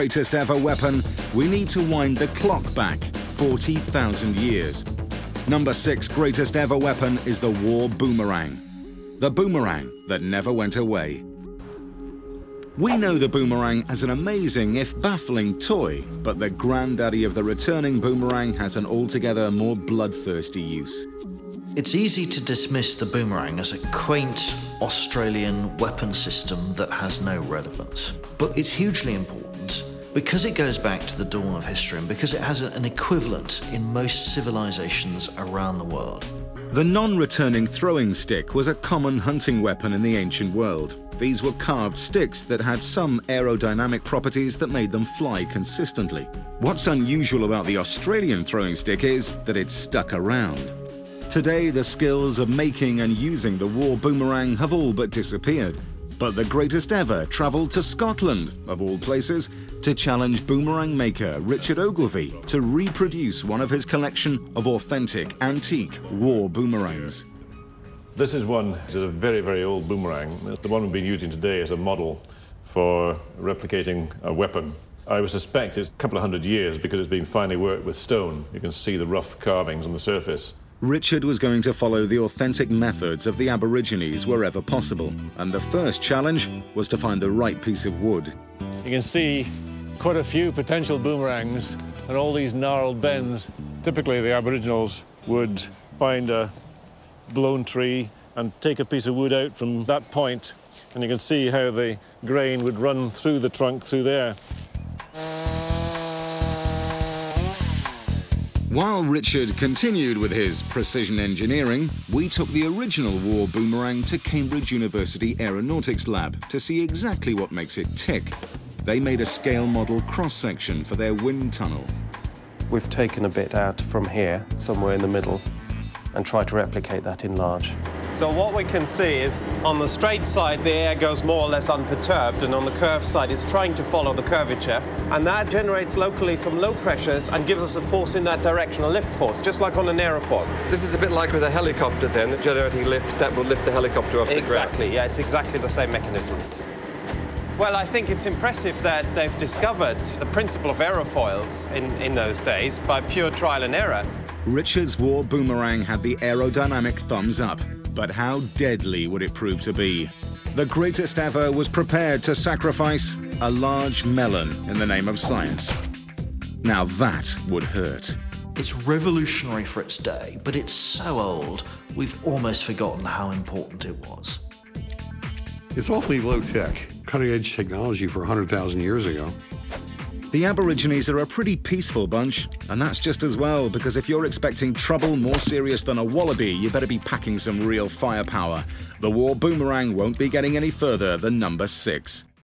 Greatest ever weapon, we need to wind the clock back 40,000 years. Number 6 greatest ever weapon is the war boomerang. The boomerang that never went away. We know the boomerang as an amazing, if baffling, toy, but the granddaddy of the returning boomerang has an altogether more bloodthirsty use. It's easy to dismiss the boomerang as a quaint Australian weapon system that has no relevance. But it's hugely important because it goes back to the dawn of history and because it has an equivalent in most civilizations around the world. The non-returning throwing stick was a common hunting weapon in the ancient world. These were carved sticks that had some aerodynamic properties that made them fly consistently. What's unusual about the Australian throwing stick is that it's stuck around. Today, the skills of making and using the war boomerang have all but disappeared. But the greatest ever travelled to Scotland, of all places, to challenge boomerang maker Richard Ogilvie to reproduce one of his collection of authentic, antique war boomerangs. This is a very, very old boomerang. The one we've been using today as a model for replicating a weapon. I would suspect it's a couple of hundred years because it's been finely worked with stone. You can see the rough carvings on the surface. Richard was going to follow the authentic methods of the Aborigines wherever possible, and the first challenge was to find the right piece of wood. You can see quite a few potential boomerangs and all these gnarled bends. Typically, the Aboriginals would find a blown tree and take a piece of wood out from that point, and you can see how the grain would run through the trunk through there. While Richard continued with his precision engineering, we took the original war boomerang to Cambridge University Aeronautics Lab to see exactly what makes it tick. They made a scale model cross-section for their wind tunnel. We've taken a bit out from here, somewhere in the middle, and tried to replicate that in large. So what we can see is on the straight side the air goes more or less unperturbed, and on the curved side it's trying to follow the curvature, and that generates locally some low pressures and gives us a force in that direction, a lift force, just like on an aerofoil. This is a bit like with a helicopter then, generating lift that will lift the helicopter off the ground. Exactly, yeah, it's exactly the same mechanism. Well, I think it's impressive that they've discovered the principle of aerofoils in those days by pure trial and error. Richard's war boomerang had the aerodynamic thumbs up, but how deadly would it prove to be? The greatest ever was prepared to sacrifice a large melon in the name of science. Now that would hurt. It's revolutionary for its day, but it's so old, we've almost forgotten how important it was. It's awfully low-tech, cutting-edge technology for 100,000 years ago. The Aborigines are a pretty peaceful bunch, and that's just as well, because if you're expecting trouble more serious than a wallaby, you better be packing some real firepower. The war boomerang won't be getting any further than number 6.